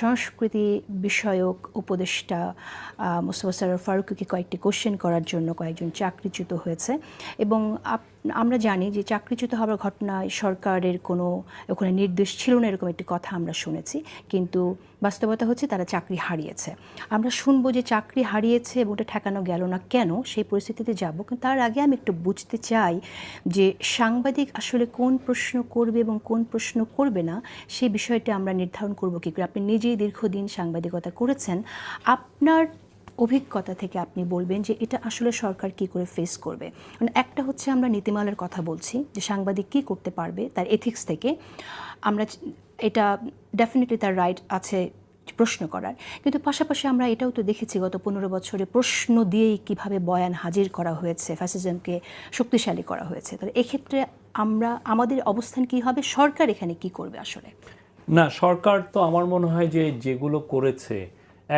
সংস্কৃতি বিষয়ক উপদেষ্টা মোস্তফা সরোয়ার ফারুকীকে কয়েকটি কোশ্চেন করার জন্য কয়েকজন চাকরিচ্যুত হয়েছে এবং আমরা জানি যে চাকরিচ্যুত হওয়ার ঘটনায় সরকারের কোনো ওখানে নির্দেশ ছিল না, এরকম একটি কথা আমরা শুনেছি, কিন্তু বাস্তবতা হচ্ছে তারা চাকরি হারিয়েছে। আমরা শুনবো যে চাকরি হারিয়েছে এবং ওটা ঠেকানো গেল না কেন, সেই পরিস্থিতিতে যাব, কিন্তু তার আগে আমি একটু বুঝতে চাই যে সাংবাদিক আসলে কোন প্রশ্ন করবে এবং কোন প্রশ্ন করবে না সেই বিষয়টা আমরা নির্ধারণ করব কী করে। আপনি নিজেই দীর্ঘদিন সাংবাদিকতা করেছেন, আপনার অভিজ্ঞতা থেকে আপনি বলবেন যে এটা আসলে সরকার কি করে ফেস করবে। মানে একটা হচ্ছে আমরা নীতিমালার কথা বলছি যে সাংবাদিক কী করতে পারবে তার এথিক্স থেকে, আমরা এটা ডেফিনেটলি তার রাইট আছে প্রশ্ন করার, কিন্তু পাশাপাশি আমরা এটাও তো দেখেছি গত 15 বছরে প্রশ্ন দিয়েই কিভাবে বয়ান হাজির করা হয়েছে, ফ্যাসিজমকে শক্তিশালী করা হয়েছে। তাহলে এক্ষেত্রে আমাদের অবস্থান কি হবে, সরকার এখানে কি করবে আসলে? না, সরকার তো আমার মনে হয় যে যেগুলো করেছে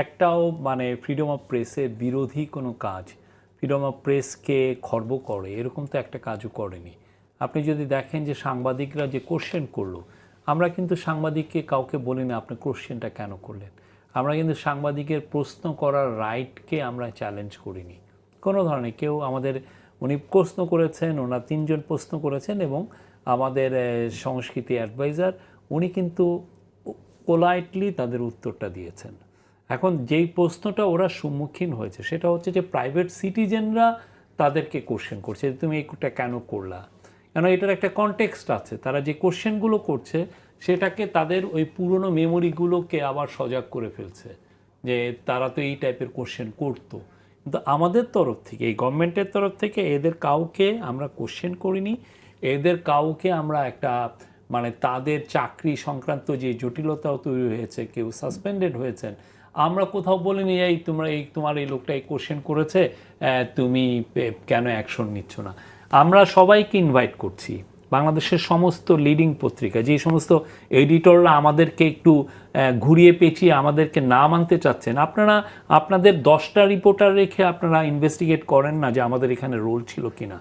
একটাও মানে ফ্রিডম অফ প্রেসের বিরোধী কোনো কাজ, ফ্রিডম অফ প্রেসকে খর্ব করে এরকম তো একটা কাজও করেনি। আপনি যদি দেখেন যে সাংবাদিকরা যে কোশ্চেন করলো, আমরা কিন্তু সাংবাদিককে কাউকে বলি না আপনি কোশ্চেনটা কেন করলেন। আমরা কিন্তু সাংবাদিকের প্রশ্ন করার রাইটকে আমরা চ্যালেঞ্জ করিনি কোনো ধরনের। কেউ আমাদের উনি প্রশ্ন করেছেন, ওনার 3 জন প্রশ্ন করেছেন এবং আমাদের সংস্কৃতি অ্যাডভাইজার উনি কিন্তু পোলাইটলি তাদের উত্তরটা দিয়েছেন। এখন যেই প্রশ্নটা ওরা সম্মুখীন হয়েছে সেটা হচ্ছে যে প্রাইভেট সিটিজেনরা তাদেরকে কোশ্চেন করছে যে তুমি এইটা কেন করলা, কেন এটার একটা কনটেক্সট আছে। তারা যে কোশ্চেনগুলো করছে সেটাকে তাদের ওই পুরনো মেমোরিগুলোকে আবার সজাগ করে ফেলছে যে তারা তো এই টাইপের কোশ্চেন করতো। কিন্তু আমাদের তরফ থেকে, এই গভর্নমেন্টের তরফ থেকে এদের কাউকে আমরা কোশ্চেন করিনি, এদের কাউকে আমরা একটা মানে তাদের চাকরি সংক্রান্ত যে জটিলতাও তৈরি হয়েছে, কেউ সাসপেন্ডেড হয়েছেন, আমরা কোথাও বলিনি এই তোমার এই লোকটা এই কোশ্চেন করেছে তুমি কেন অ্যাকশন নিচ্ছ না। আমরা সবাইকে ইনভাইট করছি, বাংলাদেশের সমস্ত লিডিং পত্রিকা, যে সমস্ত এডিটররা আমাদেরকে একটু ঘুরিয়ে পেঁচিয়ে আমাদেরকে না মানতে চাচ্ছেন, আপনারা আপনাদের 10টা রিপোর্টার রেখে আপনারা ইনভেস্টিগেট করেন না যে আমাদের এখানে রোল ছিল কিনা।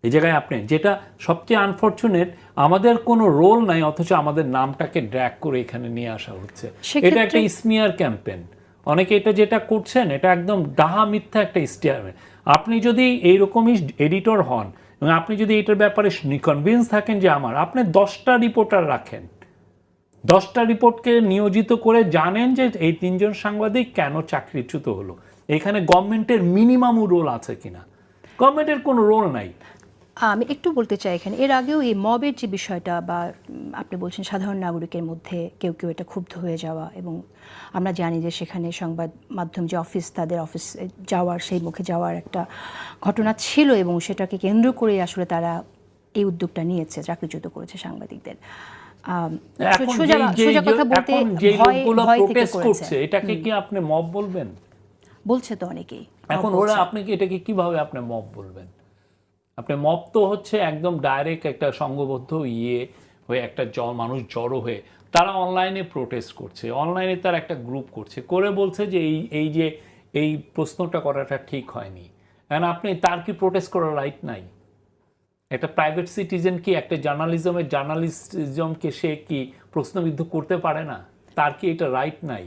এই জায়গায় আপনি যেটা সবচেয়ে আনফর্চুনেট, আমাদের কোনো রোল নাই অথচ আমাদের নামটাকে ড্র্যাগ করে এখানে নিয়ে আসা হচ্ছে। এটা একটা স্মিয়ার ক্যাম্পেন। অনেকে এটা যেটা করছেন এটা একদম ডাহা মিথ্যা একটা স্টিয়ার। আপনি যদি এইরকমই এডিটর হন এবং আপনি যদি এটার ব্যাপারে কনভিন্স থাকেন যে আপনি 10টা রিপোর্টার রাখেন, 10টা রিপোর্টকে নিয়োজিত করে জানেন যে এই 3 জন সাংবাদিক কেন চাকরিচ্যুত হলো, এখানে গভর্নমেন্টের মিনিমাম রোল আছে কিনা। গভর্নমেন্টের কোনো রোল নাই। আমি একটু বলতে চাই এখানে, এর আগেও এই মবের যে বিষয়টা বা আপনি বলছেন সাধারণ নাগরিকের মধ্যে কেউ কেউ এটা ক্ষুব্ধ হয়ে যাওয়া, এবং আমরা জানি যে সেখানে সংবাদ মাধ্যম যে তাদের অফিস যাওয়ার, সেই মুখে যাওয়ার একটা ঘটনা ছিল এবং সেটাকে কেন্দ্র করে আসলে তারা এই উদ্যোগটা নিয়েছে, চাকরিচ্যুত করেছে সাংবাদিকদের। সোজা কথা বলতে ভয় থেকে করেছে। এটাকে কি আপনি মব বলবেন? বলছে তো অনেকেই। এখন ওরা আপনি কি এটাকে কিভাবে আপনি মব বলবেন? আপনি মব তো হচ্ছে একদম ডাইরেক্ট একটা সংঘবদ্ধ হয়ে একটা মানুষ জড়ো হয়ে তারা অনলাইনে প্রোটেস্ট করছে, অনলাইনে তার একটা গ্রুপ করছে, করে বলছে যে এই প্রশ্নটা করাটা ঠিক হয়নি। কারণ আপনি তার কি প্রোটেস্ট করার রাইট নাই? একটা প্রাইভেট সিটিজেন কি একটা জার্নালিজমকে সে কি প্রশ্নবিদ্ধ করতে পারে না? তার কি এটা রাইট নাই?